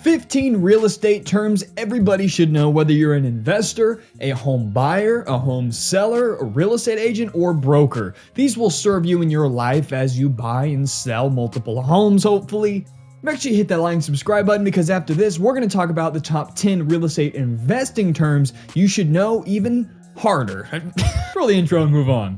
15 real estate terms everybody should know, whether you're an investor, a home buyer, a home seller, a real estate agent, or broker. These will serve you in your life as you buy and sell multiple homes, hopefully. Make sure you hit that like and subscribe button, because after this, we're going to talk about the top 10 real estate investing terms you should know even harder. Roll the intro and move on.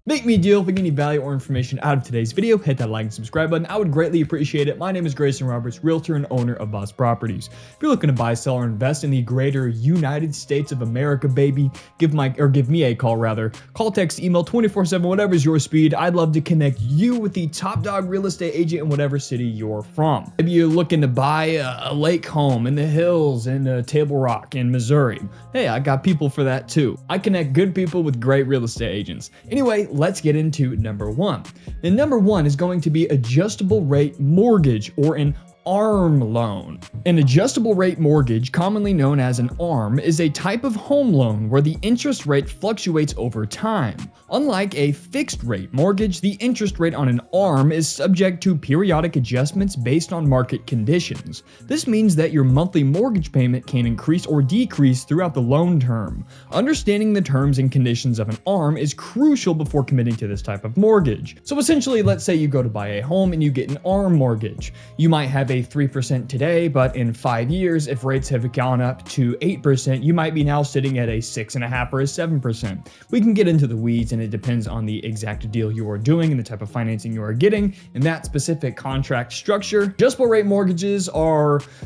Make me a deal. If you get any value or information out of today's video, hit that like and subscribe button. I would greatly appreciate it. My name is Greyson Roberts, realtor and owner of Boss Properties. If you're looking to buy, sell, or invest in the greater United States of America, baby, give me a call rather. Call, text, email, 24/7, whatever's your speed. I'd love to connect you with the top dog real estate agent in whatever city you're from. Maybe you're looking to buy a lake home in the hills in Table Rock in Missouri. Hey, I got people for that too. I connect good people with great real estate agents. Anyway, let's get into number one. And number one is going to be adjustable rate mortgage, or an ARM loan. An adjustable rate mortgage, commonly known as an ARM, is a type of home loan where the interest rate fluctuates over time. Unlike a fixed rate mortgage, the interest rate on an ARM is subject to periodic adjustments based on market conditions. This means that your monthly mortgage payment can increase or decrease throughout the loan term. Understanding the terms and conditions of an ARM is crucial before committing to this type of mortgage. So essentially, let's say you go to buy a home and you get an ARM mortgage. You might have a 3% today, but in 5 years, if rates have gone up to 8%, you might be now sitting at a 6.5% or a 7%. We can get into the weeds, and it depends on the exact deal you are doing and the type of financing you are getting and that specific contract structure. Adjustable rate mortgages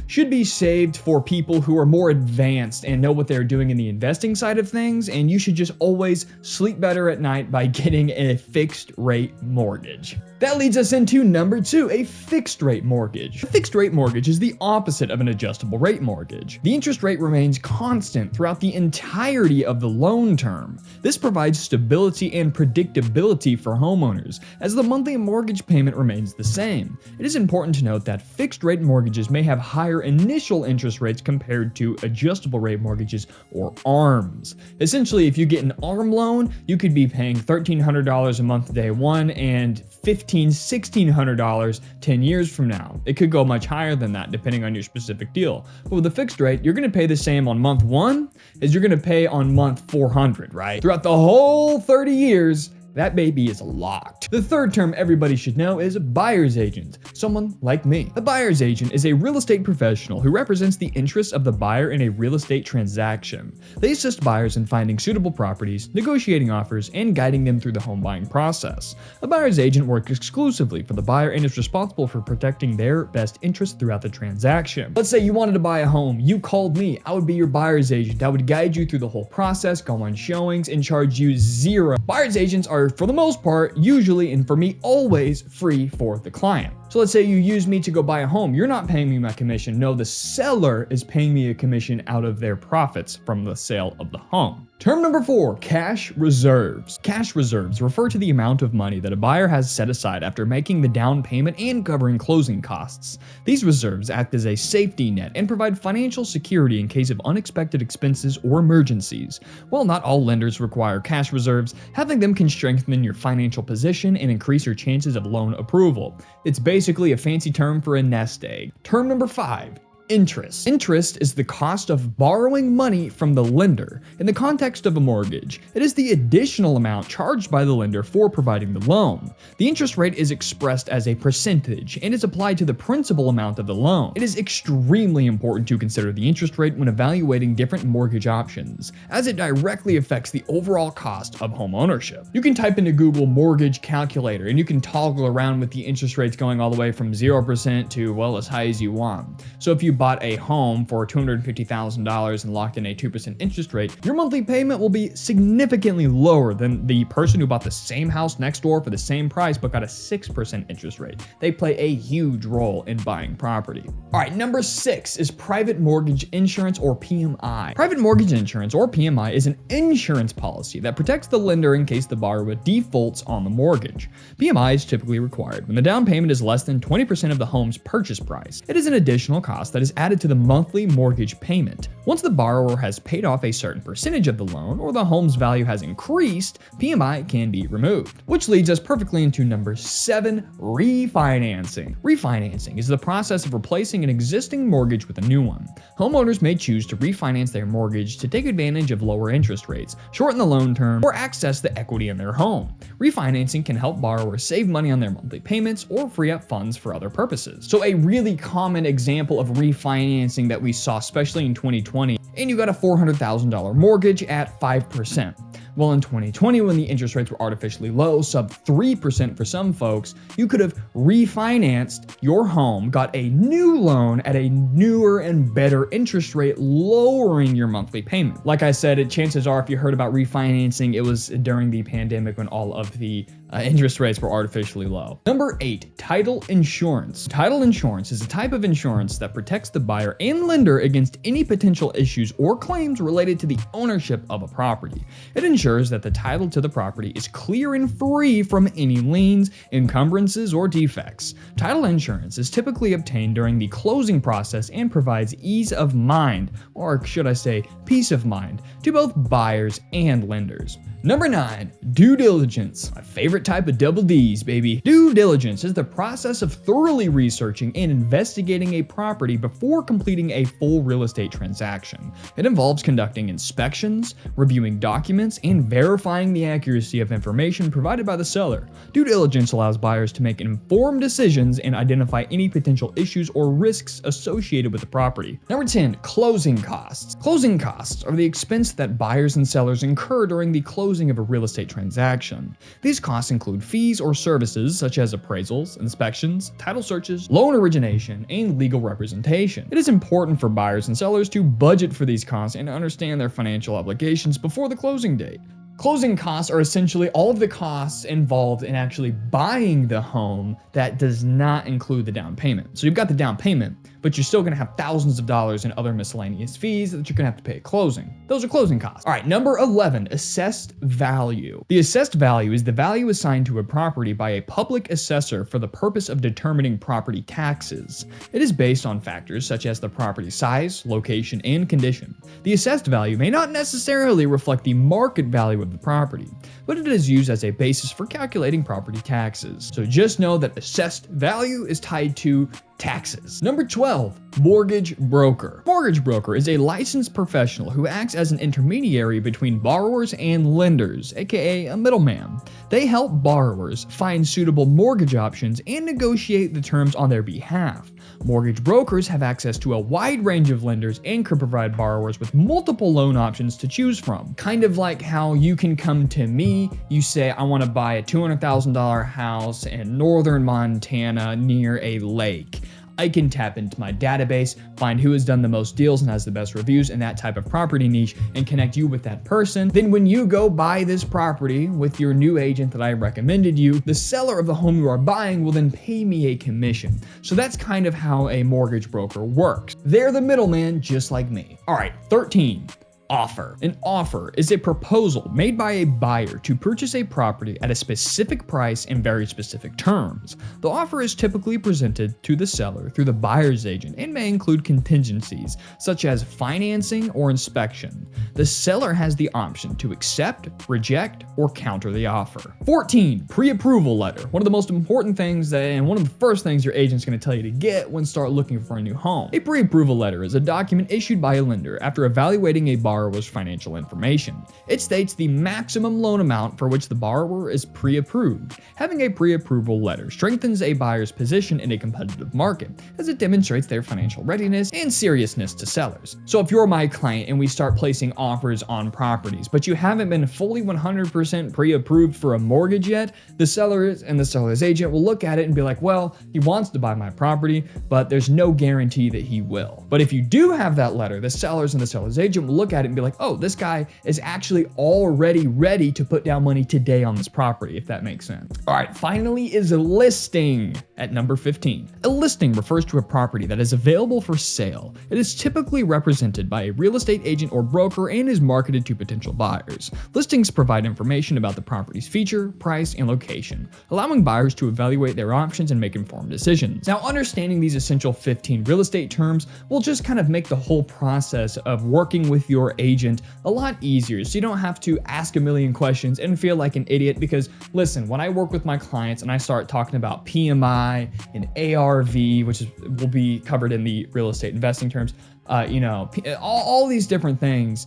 should be saved for people who are more advanced and know what they're doing in the investing side of things, and you should just always sleep better at night by getting a fixed rate mortgage. That leads us into number two, a fixed rate mortgage. A fixed rate mortgage is the opposite of an adjustable rate mortgage. The interest rate remains constant throughout the entirety of the loan term. This provides stability and predictability for homeowners, as the monthly mortgage payment remains the same. It is important to note that fixed rate mortgages may have higher initial interest rates compared to adjustable rate mortgages, or ARMs. Essentially, if you get an ARM loan, you could be paying $1,300 a month day one and $1,600 10 years from now. It could go much higher than that depending on your specific deal. But with a fixed rate, you're going to pay the same on month one as you're going to pay on month 400, right? Throughout the whole 30 years, that baby is locked. The third term everybody should know is a buyer's agent, someone like me. A buyer's agent is a real estate professional who represents the interests of the buyer in a real estate transaction. They assist buyers in finding suitable properties, negotiating offers, and guiding them through the home buying process. A buyer's agent works exclusively for the buyer and is responsible for protecting their best interests throughout the transaction. Let's say you wanted to buy a home, you called me, I would be your buyer's agent. I would guide you through the whole process, go on showings, and charge you zero. Buyer's agents are, for the most part, usually, and for me, always free for the client. So let's say you use me to go buy a home. You're not paying me my commission. No, the seller is paying me a commission out of their profits from the sale of the home. Term number four, cash reserves. Cash reserves refer to the amount of money that a buyer has set aside after making the down payment and covering closing costs. These reserves act as a safety net and provide financial security in case of unexpected expenses or emergencies. While not all lenders require cash reserves, having them can strengthen your financial position and increase your chances of loan approval. It's basically a fancy term for a nest egg. Term number five, interest. Interest is the cost of borrowing money from the lender. In the context of a mortgage, it is the additional amount charged by the lender for providing the loan. The interest rate is expressed as a percentage and is applied to the principal amount of the loan. It is extremely important to consider the interest rate when evaluating different mortgage options, as it directly affects the overall cost of home ownership. You can type into Google mortgage calculator and you can toggle around with the interest rates going all the way from 0% to, well, as high as you want. So if you bought a home for $250,000 and locked in a 2% interest rate, your monthly payment will be significantly lower than the person who bought the same house next door for the same price but got a 6% interest rate. They play a huge role in buying property. All right, number six is private mortgage insurance, or PMI. Private mortgage insurance, or PMI, is an insurance policy that protects the lender in case the borrower defaults on the mortgage. PMI is typically required when the down payment is less than 20% of the home's purchase price. It is an additional cost that that is added to the monthly mortgage payment. Once the borrower has paid off a certain percentage of the loan or the home's value has increased, PMI can be removed. Which leads us perfectly into number 7, refinancing. Refinancing is the process of replacing an existing mortgage with a new one. Homeowners may choose to refinance their mortgage to take advantage of lower interest rates, shorten the loan term, or access the equity in their home. Refinancing can help borrowers save money on their monthly payments or free up funds for other purposes. So a really common example of refinancing that we saw, especially in 2020, and you got a $400,000 mortgage at 5%. Well, in 2020, when the interest rates were artificially low, sub 3% for some folks, you could have refinanced your home, got a new loan at a newer and better interest rate, lowering your monthly payment. Like I said, chances are if you heard about refinancing, it was during the pandemic when all of the interest rates were artificially low. Number 8, title insurance. Title insurance is a type of insurance that protects the buyer and lender against any potential issues or claims related to the ownership of a property. It ensures that the title to the property is clear and free from any liens, encumbrances, or defects. Title insurance is typically obtained during the closing process and provides ease of mind, or should I say peace of mind, to both buyers and lenders. Number 9, due diligence. My favorite type of double D's, baby. Due diligence is the process of thoroughly researching and investigating a property before completing a full real estate transaction. It involves conducting inspections, reviewing documents, and verifying the accuracy of information provided by the seller. Due diligence allows buyers to make informed decisions and identify any potential issues or risks associated with the property. Number 10, closing costs. Closing costs are the expense that buyers and sellers incur during the closing of a real estate transaction. These costs include fees or services such as appraisals, inspections, title searches, loan origination, and legal representation. It is important for buyers and sellers to budget for these costs and understand their financial obligations before the closing date. Closing costs are essentially all of the costs involved in actually buying the home that does not include the down payment. So you've got the down payment, but you're still going to have thousands of dollars in other miscellaneous fees that you're going to have to pay at closing. Those are closing costs. All right, number 11, assessed value. The assessed value is the value assigned to a property by a public assessor for the purpose of determining property taxes. It is based on factors such as the property size, location, and condition. The assessed value may not necessarily reflect the market value of the property, but it is used as a basis for calculating property taxes. So just know that assessed value is tied to taxes. Number 12, mortgage broker. Mortgage broker is a licensed professional who acts as an intermediary between borrowers and lenders, aka a middleman. They help borrowers find suitable mortgage options and negotiate the terms on their behalf. Mortgage brokers have access to a wide range of lenders and can provide borrowers with multiple loan options to choose from. Kind of like how you can come to me, you say, I want to buy a $200,000 house in northern Montana near a lake. I can tap into my database, find who has done the most deals and has the best reviews in that type of property niche, and connect you with that person. Then when you go buy this property with your new agent that I recommended you, the seller of the home you are buying will then pay me a commission. So that's kind of how a mortgage broker works. They're the middleman, just like me. All right, 13. Offer. An offer is a proposal made by a buyer to purchase a property at a specific price in very specific terms. The offer is typically presented to the seller through the buyer's agent and may include contingencies such as financing or inspection. The seller has the option to accept, reject, or counter the offer. 14. Pre-approval letter. One of the most important things and one of the first things your agent's going to tell you to get when start looking for a new home. A pre-approval letter is a document issued by a lender after evaluating a borrower's financial information. It states the maximum loan amount for which the borrower is pre-approved. Having a pre-approval letter strengthens a buyer's position in a competitive market, as it demonstrates their financial readiness and seriousness to sellers. So if you're my client and we start placing offers on properties, but you haven't been fully 100% pre-approved for a mortgage yet, the sellers and the seller's agent will look at it and be like, well, he wants to buy my property, but there's no guarantee that he will. But if you do have that letter, the sellers and the seller's agent will look at it and be like, oh, this guy is actually already ready to put down money today on this property, if that makes sense. All right, finally is a listing at number 15. A listing refers to a property that is available for sale. It is typically represented by a real estate agent or broker and is marketed to potential buyers. Listings provide information about the property's feature, price, and location, allowing buyers to evaluate their options and make informed decisions. Now, understanding these essential 15 real estate terms will just kind of make the whole process of working with your agent a lot easier, so you don't have to ask a million questions and feel like an idiot. Because listen, when I work with my clients and I start talking about PMI and ARV, which will be covered in the real estate investing terms, all these different things,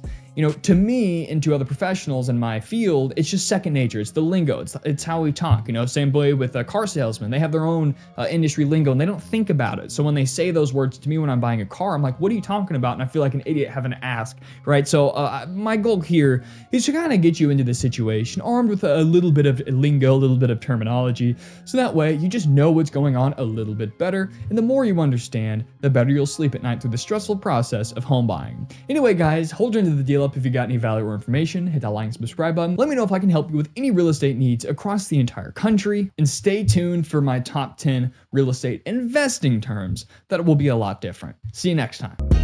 to me and to other professionals in my field, it's just second nature. It's the lingo. It's how we talk. Same way with a car salesman. They have their own industry lingo and they don't think about it. So when they say those words to me when I'm buying a car, I'm like, what are you talking about? And I feel like an idiot having to ask, right? So my goal here is to kind of get you into this situation armed with a little bit of lingo, a little bit of terminology. So that way you just know what's going on a little bit better. And the more you understand, the better you'll sleep at night through the stressful process of home buying. Anyway, guys, hold on to the deal up. If you got any value or information, hit that like and subscribe button. Let me know if I can help you with any real estate needs across the entire country, and stay tuned for my top 10 real estate investing terms that will be a lot different. See you next time.